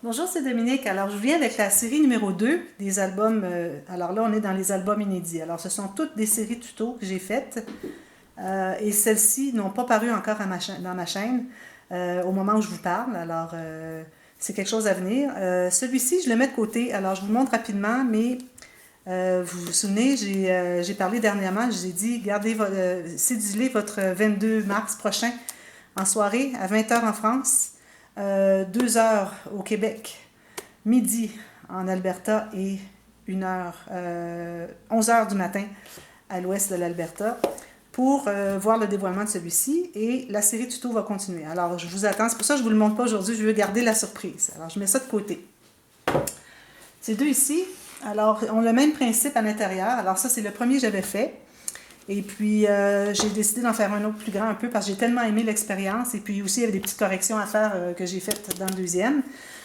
Bonjour, c'est Dominique. Alors, je viens avec la série numéro 2 des albums. Alors là, on est dans les albums inédits. Alors, ce sont toutes des séries tutos que j'ai faites. Et celles-ci n'ont pas paru encore dans ma chaîne au moment où je vous parle. Alors, c'est quelque chose à venir. Celui-ci, je le mets de côté. Alors, je vous le montre rapidement, mais vous vous souvenez, j'ai parlé dernièrement, je vous ai dit, cédulez votre 22 mars prochain en soirée à 20h en France. 2 heures au Québec, midi en Alberta et 11 heures du matin à l'ouest de l'Alberta pour voir le dévoilement de celui-ci et la série tuto va continuer. Alors, je vous attends. C'est pour ça que je ne vous le montre pas aujourd'hui. Je veux garder la surprise. Alors, je mets ça de côté. Ces deux ici, alors, ont le même principe à l'intérieur. Alors, ça, c'est le premier que j'avais fait. Et puis, j'ai décidé d'en faire un autre plus grand un peu parce que j'ai tellement aimé l'expérience. Et puis aussi, il y avait des petites corrections à faire que j'ai faites dans le deuxième.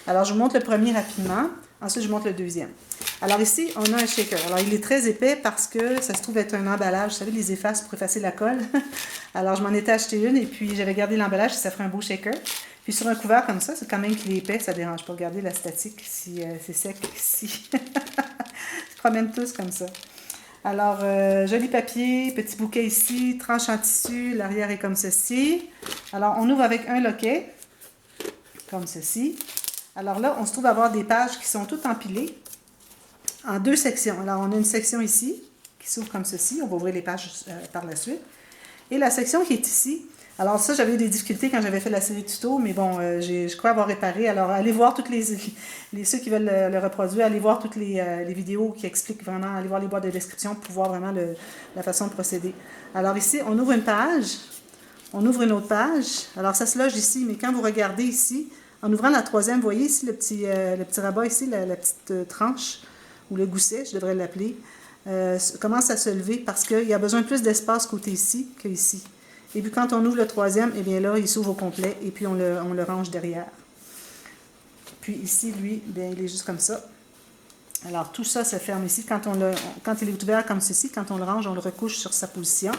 Alors, je vous montre le premier rapidement. Ensuite, je vous montre le deuxième. Alors ici, on a un shaker. Alors, il est très épais parce que ça se trouve être un emballage. Vous savez, les effaces pour effacer la colle. Alors, je m'en étais acheté une et puis j'avais gardé l'emballage et ça ferait un beau shaker. Puis sur un couvert comme ça, c'est quand même qu'il est épais, ça ne dérange pas. Regardez la statique, si c'est sec ici. Je promène tous comme ça. Alors, joli papier, petit bouquet ici, tranche en tissu, l'arrière est comme ceci. Alors, on ouvre avec un loquet, comme ceci. Alors là, on se trouve à avoir des pages qui sont toutes empilées en deux sections. Alors, on a une section ici, qui s'ouvre comme ceci. On va ouvrir les pages par la suite. Et la section qui est ici, alors ça, j'avais eu des difficultés quand j'avais fait la série tuto, mais bon, je crois avoir réparé. Alors, allez voir toutes ceux qui veulent le reproduire, allez voir toutes les vidéos qui expliquent vraiment, allez voir les boîtes de description pour voir vraiment la façon de procéder. Alors ici, on ouvre une page, on ouvre une autre page. Alors, ça se loge ici, mais quand vous regardez ici, en ouvrant la troisième, vous voyez ici le petit rabat ici, la petite tranche, ou le gousset, je devrais l'appeler, commence à se lever parce qu'il y a besoin de plus d'espace côté ici qu'ici. Et puis quand on ouvre le troisième, eh bien là, il s'ouvre au complet et puis on le range derrière. Puis ici, lui, bien, il est juste comme ça. Alors tout ça se ferme ici. Quand il est ouvert comme ceci, quand on le range, on le recouche sur sa position.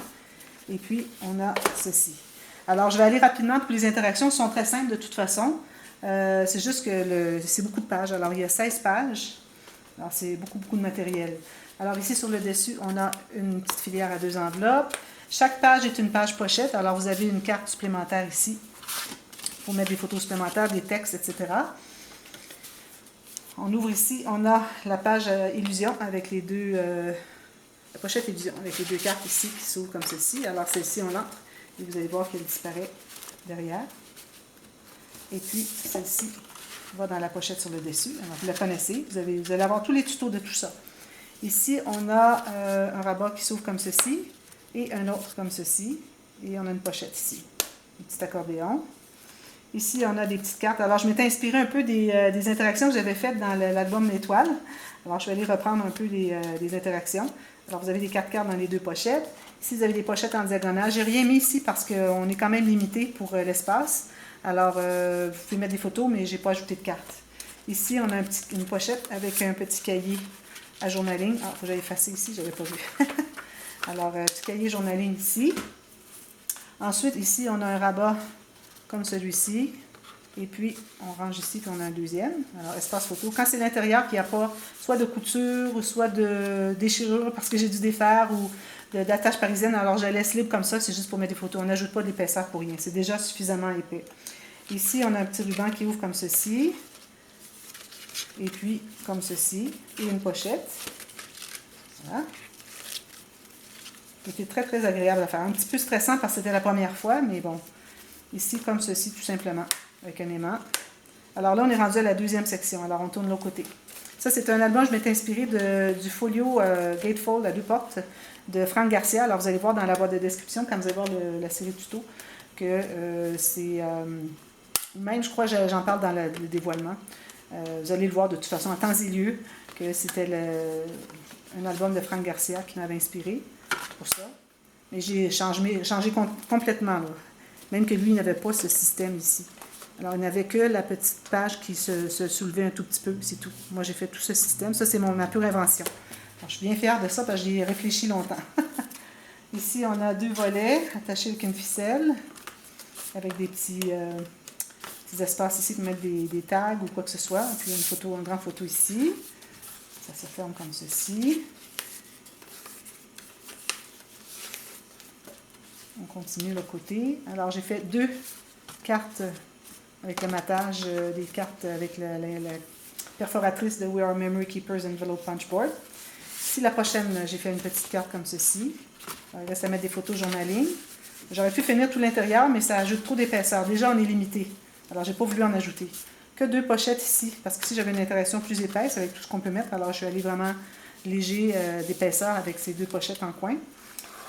Et puis on a ceci. Alors je vais aller rapidement pour les interactions. Elles sont très simples de toute façon. C'est juste que c'est beaucoup de pages. Alors il y a 16 pages. Alors c'est beaucoup de matériel. Alors ici sur le dessus, on a une petite filière à 2 enveloppes. Chaque page est une page pochette. Alors vous avez une carte supplémentaire ici pour mettre des photos supplémentaires, des textes, etc. On ouvre ici, on a la page illusion avec les deux, la pochette illusion avec les deux cartes ici qui s'ouvrent comme ceci. Alors celle-ci, on l'entre et vous allez voir qu'elle disparaît derrière. Et puis celle-ci va dans la pochette sur le dessus. Alors vous la connaissez, vous allez avoir tous les tutos de tout ça. Ici, on a un rabat qui s'ouvre comme ceci et un autre comme ceci. Et on a une pochette ici, un petit accordéon. Ici, on a des petites cartes. Alors, je m'étais inspirée un peu des interactions que j'avais faites dans l'album L'Étoile. Alors, je vais aller reprendre un peu les interactions. Alors, vous avez des 4 cartes dans les deux pochettes. Ici, vous avez des pochettes en diagonale. J'ai rien mis ici parce qu'on est quand même limité pour l'espace. Alors, vous pouvez mettre des photos, mais je n'ai pas ajouté de cartes. Ici, on a une pochette avec un petit cahier à journaling. Ah, il faut que j'aille effacer ici, je n'avais pas vu. Alors, petit cahier journaling ici. Ensuite, ici, on a un rabat comme celui-ci. Et puis, on range ici, puis on a un deuxième. Alors, espace photo. Quand c'est l'intérieur qui n'a pas soit de couture, ou soit de déchirure, parce que j'ai dû défaire, ou d'attache parisienne, alors je la laisse libre comme ça, c'est juste pour mettre des photos. On n'ajoute pas d'épaisseur pour rien. C'est déjà suffisamment épais. Ici, on a un petit ruban qui ouvre comme ceci. Et puis, comme ceci. Et une pochette. Voilà. C'était très agréable à faire. Un petit peu stressant parce que c'était la première fois, mais bon. Ici, comme ceci, tout simplement, avec un aimant. Alors là, on est rendu à la deuxième section. Alors, on tourne de l'autre côté. Ça, c'est un album, je m'étais inspiré du folio Gatefold à 2 portes de Franck Garcia. Alors, vous allez voir dans la boîte de description, quand vous allez voir la série tuto, que c'est... même, je crois, j'en parle dans le dévoilement. Vous allez le voir de toute façon en temps et lieu, que c'était un album de Franck Garcia qui m'avait inspiré pour ça. Mais j'ai changé complètement, là. Même que lui, il n'avait pas ce système ici. Alors, il n'avait que la petite page qui se soulevait un tout petit peu, c'est tout. Moi, j'ai fait tout ce système. Ça, c'est ma pure invention. Alors, je suis bien fière de ça parce que j'y ai réfléchi longtemps. Ici, on a 2 volets attachés avec une ficelle, avec des petits petits espaces ici pour mettre des tags ou quoi que ce soit. Et puis une grande photo ici. Ça se ferme comme ceci. On continue le côté. Alors, j'ai fait 2 cartes avec le matage, des cartes avec la perforatrice de We Are Memory Keepers Envelope Punch Board. Ici, la prochaine, j'ai fait une petite carte comme ceci. Il reste à mettre des photos journaling. J'aurais pu finir tout l'intérieur, mais ça ajoute trop d'épaisseur. Déjà, on est limité. Alors, je n'ai pas voulu en ajouter. Que 2 pochettes ici, parce que ici, j'avais une interaction plus épaisse avec tout ce qu'on peut mettre. Alors, je suis allée vraiment léger d'épaisseur avec ces 2 pochettes en coin.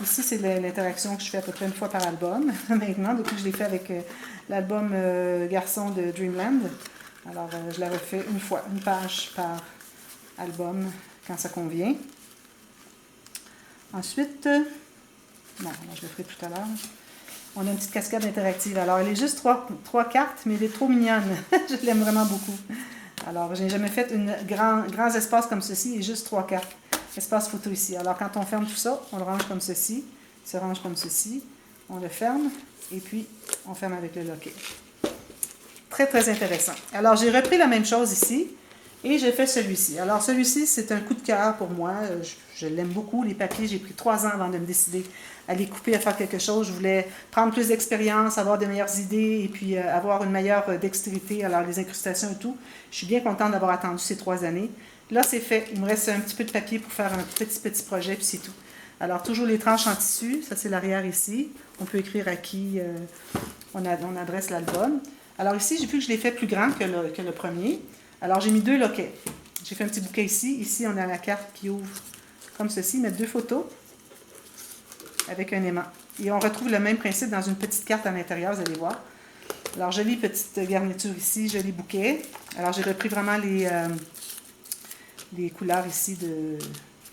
Ici, c'est l'interaction que je fais à peu près une fois par album. Maintenant, depuis que je l'ai fait avec l'album Garçon de Dreamland. Alors, je la refais une fois, une page par album, quand ça convient. Ensuite, bon, je le ferai tout à l'heure. On a une petite cascade interactive. Alors, elle est juste 3 cartes, mais elle est trop mignonne. Je l'aime vraiment beaucoup. Alors, je n'ai jamais fait grands espaces comme ceci et juste 3 cartes. Espace photo ici. Alors, quand on ferme tout ça, on le range comme ceci. Il se range comme ceci. On le ferme et puis on ferme avec le loquet. Très, très intéressant. Alors, j'ai repris la même chose ici et j'ai fait celui-ci. Alors, celui-ci, c'est un coup de cœur pour moi. Je l'aime beaucoup. Les papiers, j'ai pris 3 ans avant de me décider à les couper, à faire quelque chose. Je voulais prendre plus d'expérience, avoir de meilleures idées et puis avoir une meilleure dextérité. Alors, les incrustations et tout. Je suis bien contente d'avoir attendu ces 3 années. Là, c'est fait. Il me reste un petit peu de papier pour faire un petit projet, puis c'est tout. Alors, toujours les tranches en tissu. Ça, c'est l'arrière ici. On peut écrire à qui on adresse l'album. Alors ici, j'ai vu que je l'ai fait plus grand que le premier. Alors, j'ai mis 2 loquets. J'ai fait un petit bouquet ici. Ici, on a la carte qui ouvre comme ceci. Mettre 2 photos avec un aimant. Et on retrouve le même principe dans une petite carte à l'intérieur, vous allez voir. Alors, jolie petite garniture ici, joli bouquet. Alors, j'ai repris vraiment les couleurs ici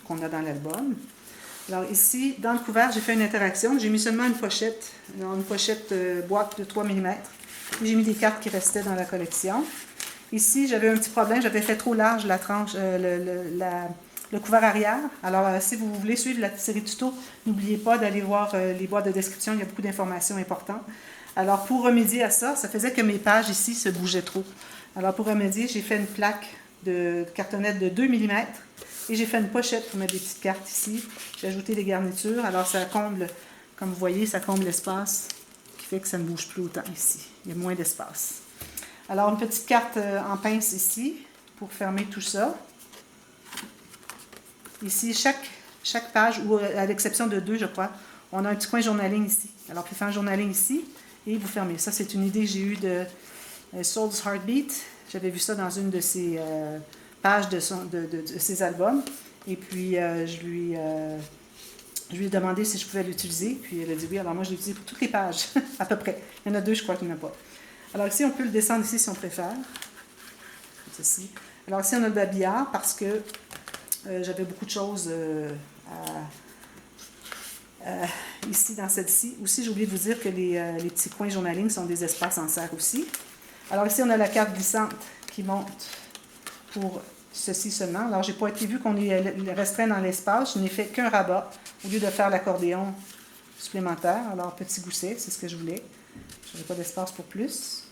qu'on a dans l'album. Alors ici, dans le couvert, j'ai fait une interaction. J'ai mis seulement une pochette boîte de 3 mm. J'ai mis des cartes qui restaient dans la collection. Ici, j'avais un petit problème. J'avais fait trop large la tranche, le couvert arrière. Alors, si vous voulez suivre la série tuto, n'oubliez pas d'aller voir les boîtes de description. Il y a beaucoup d'informations importantes. Alors, pour remédier à ça, ça faisait que mes pages ici se bougeaient trop. Alors, pour remédier, j'ai fait une plaque de cartonnette de 2 mm et j'ai fait une pochette pour mettre des petites cartes ici. J'ai ajouté des garnitures. Alors, ça comble, comme vous voyez, ça comble l'espace qui fait que ça ne bouge plus autant ici. Il y a moins d'espace. Alors, une petite carte en pince ici pour fermer tout ça. Ici, chaque page, ou à l'exception de 2, je crois, on a un petit coin journaling ici. Alors, vous faites un journaling ici et vous fermez. Ça, c'est une idée que j'ai eue de Soul's Heartbeat. J'avais vu ça dans une de ses pages de ses albums. Et puis, je lui ai demandé si je pouvais l'utiliser. Puis, elle a dit oui. Alors, moi, je l'ai utilisé pour toutes les pages, à peu près. Il y en a 2, je crois qu'il n'y en a pas. Alors, ici, on peut le descendre ici si on préfère. Comme ceci. Alors, ici, on a le babillard parce que j'avais beaucoup de choses ici dans celle-ci. Aussi, j'ai oublié de vous dire que les petits coins journaling sont des espaces en serre aussi. Alors ici, on a la carte glissante qui monte pour ceci seulement. Alors, j'ai pas été vu qu'on est restreint dans l'espace. Je n'ai fait qu'un rabat au lieu de faire l'accordéon supplémentaire. Alors, petit gousset, c'est ce que je voulais. Je n'avais pas d'espace pour plus.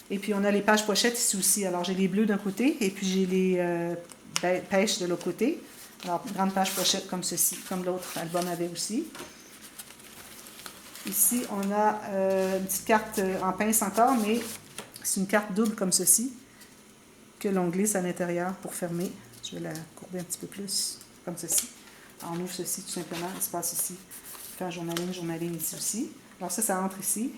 Et puis, on a les pages pochettes ici aussi. Alors, j'ai les bleus d'un côté et puis j'ai les pêches de l'autre côté. Alors, grande page pochette comme ceci, comme l'autre album avait aussi. Ici, on a une petite carte en pince encore, mais c'est une carte double comme ceci, que l'on glisse à l'intérieur pour fermer. Je vais la courber un petit peu plus, comme ceci. Alors, on ouvre ceci tout simplement, il se passe ici. Fait un journaling ici aussi. Alors ça entre ici.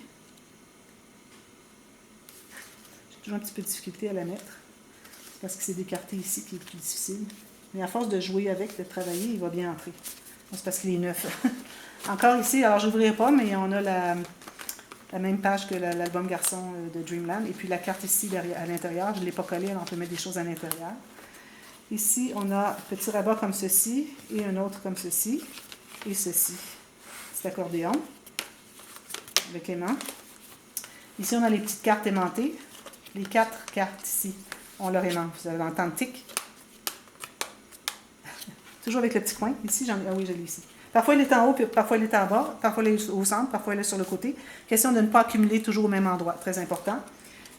J'ai toujours un petit peu de difficulté à la mettre, parce que c'est d'écarter ici qui est plus difficile. Mais à force de jouer avec, de travailler, il va bien entrer. C'est parce qu'il est neuf. Encore ici, alors je n'ouvrirai pas, mais on a la même page que l'album Garçon de Dreamland. Et puis la carte ici à l'intérieur, je ne l'ai pas collée, alors on peut mettre des choses à l'intérieur. Ici, on a un petit rabat comme ceci, et un autre comme ceci, et ceci. C'est accordéon, avec aimant. Ici, on a les petites cartes aimantées. Les 4 cartes ici ont leur aimant. Vous allez l'entendre tic. Toujours avec le petit coin. Ici, oui, je l'ai ici. Parfois, il est en haut, puis parfois, il est en bas. Parfois, il est au centre, parfois, il est sur le côté. Question de ne pas accumuler toujours au même endroit. Très important.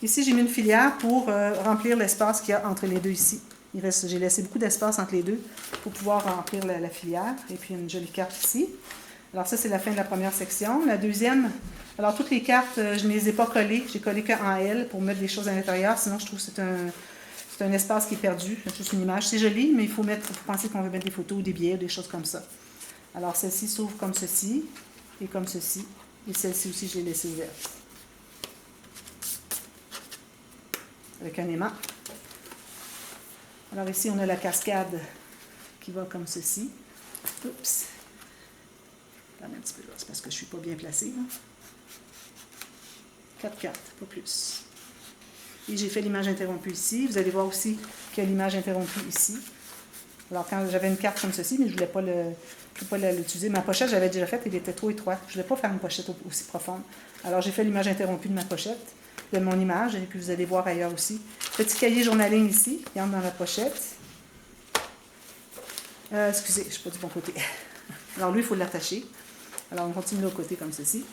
Ici, j'ai mis une filière pour remplir l'espace qu'il y a entre les deux ici. J'ai laissé beaucoup d'espace entre les deux pour pouvoir remplir la filière. Et puis, une jolie carte ici. Alors ça, c'est la fin de la première section. La deuxième, alors toutes les cartes, je ne les ai pas collées. J'ai collé qu'en L pour mettre des choses à l'intérieur. Sinon, je trouve que c'est un espace qui est perdu. C'est juste une image. C'est joli, mais il faut penser qu'on veut mettre des photos ou des billets ou des choses comme ça. Alors, celle-ci s'ouvre comme ceci et comme ceci. Et celle-ci aussi, je l'ai laissée ouverte. Avec un aimant. Alors ici, on a la cascade qui va comme ceci. Oups. Un petit peu là, c'est parce que je ne suis pas bien placée. 4 cartes, pas plus. Et j'ai fait l'image interrompue ici. Vous allez voir aussi qu'il y a l'image interrompue ici. Alors quand j'avais une carte comme ceci, mais je ne voulais pas l'utiliser. Ma pochette, j'avais déjà faite, elle était trop étroite. Je ne voulais pas faire une pochette aussi profonde. Alors j'ai fait l'image interrompue de ma pochette, de mon image, et puis vous allez voir ailleurs aussi. Petit cahier journaling ici, qui entre dans la pochette. Excusez, je ne suis pas du bon côté. Alors lui, il faut l'attacher. Alors, on continue de l'autre côté comme ceci.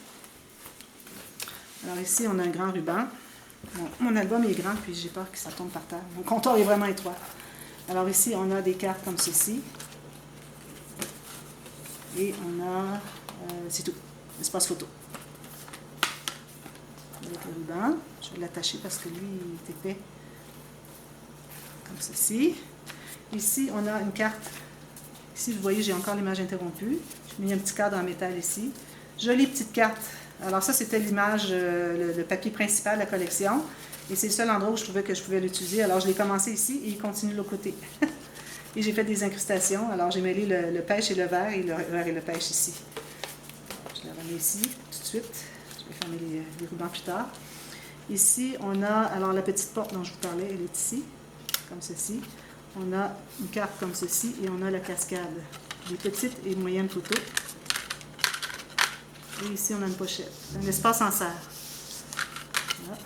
Alors ici, on a un grand ruban. Bon, mon album est grand, puis j'ai peur que ça tombe par terre. Mon comptoir est vraiment étroit. Alors ici, on a des cartes comme ceci. Et on a... c'est tout. Espace photo. Avec le ruban. Je vais l'attacher parce que lui, il est épais. Comme ceci. Ici, on a une carte. Ici, vous voyez, j'ai encore l'image interrompue. J'ai mis un petit cadre en métal ici. Jolie petite carte. Alors ça, c'était l'image, le papier principal de la collection. Et c'est le seul endroit où je trouvais que je pouvais l'utiliser. Alors je l'ai commencé ici et il continue de l'autre côté. Et j'ai fait des incrustations. Alors j'ai mêlé le pêche et le vert et le vert et le pêche ici. Je la remets ici tout de suite. Je vais fermer les rubans plus tard. Ici, on a, alors la petite porte dont je vous parlais, elle est ici, comme ceci. On a une carte comme ceci et on a la cascade. Des petites et moyennes photos. Et ici, on a une pochette. Un espace en serre. Voilà.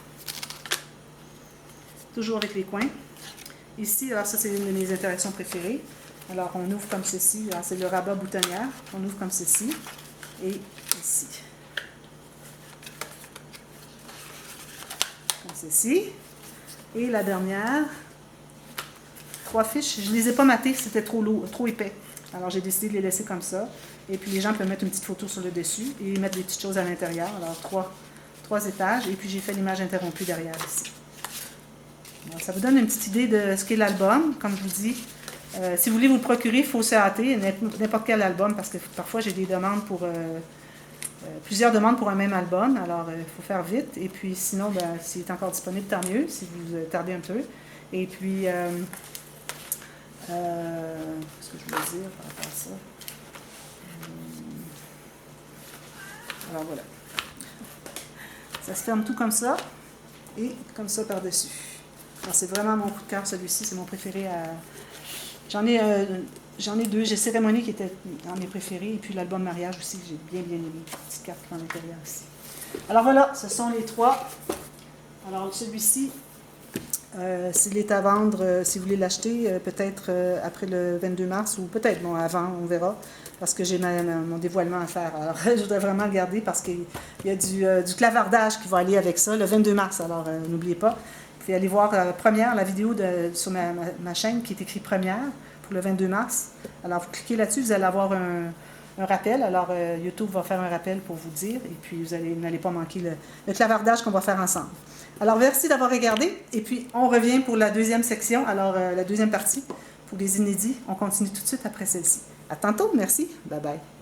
Toujours avec les coins. Ici, alors ça, c'est une de mes interactions préférées. Alors, on ouvre comme ceci. Alors, c'est le rabat boutonnière. On ouvre comme ceci. Et ici. Comme ceci. Et la dernière... 3 fiches. Je ne les ai pas matées, c'était trop lourd, trop épais. Alors, j'ai décidé de les laisser comme ça. Et puis, les gens peuvent mettre une petite photo sur le dessus et mettre des petites choses à l'intérieur. Alors, 3 étages. Et puis, j'ai fait l'image interrompue derrière ici. Alors, ça vous donne une petite idée de ce qu'est l'album. Comme je vous dis, si vous voulez vous le procurer, il faut se hâter. N'importe quel album, parce que parfois, j'ai des demandes pour... plusieurs demandes pour un même album. Alors, il faut faire vite. Et puis, sinon, s'il est encore disponible, tant mieux, si vous tardez un peu. Et puis... qu'est-ce que je voulais dire par rapport à ça? Alors voilà. Ça se ferme tout comme ça et comme ça par-dessus. Alors c'est vraiment mon coup de cœur, celui-ci, c'est mon préféré. J'en ai 2. J'ai Cérémonie qui était dans mes préférés et puis l'album Mariage aussi, que j'ai bien aimé. Petite carte à l'intérieur aussi. Alors voilà, ce sont les 3. Alors celui-ci, s'il est à vendre, si vous voulez l'acheter, peut-être après le 22 mars ou peut-être avant, on verra, parce que j'ai mon dévoilement à faire. Alors, je voudrais vraiment le garder parce qu'il y a du clavardage qui va aller avec ça le 22 mars. Alors, n'oubliez pas. Puis allez voir la vidéo sur ma chaîne qui est écrite première pour le 22 mars. Alors, vous cliquez là-dessus, vous allez avoir un rappel. Alors, YouTube va faire un rappel pour vous dire et puis vous n'allez pas manquer le clavardage qu'on va faire ensemble. Alors, merci d'avoir regardé. Et puis, on revient pour la deuxième section, alors la deuxième partie, pour les inédits. On continue tout de suite après celle-ci. À tantôt, merci. Bye bye.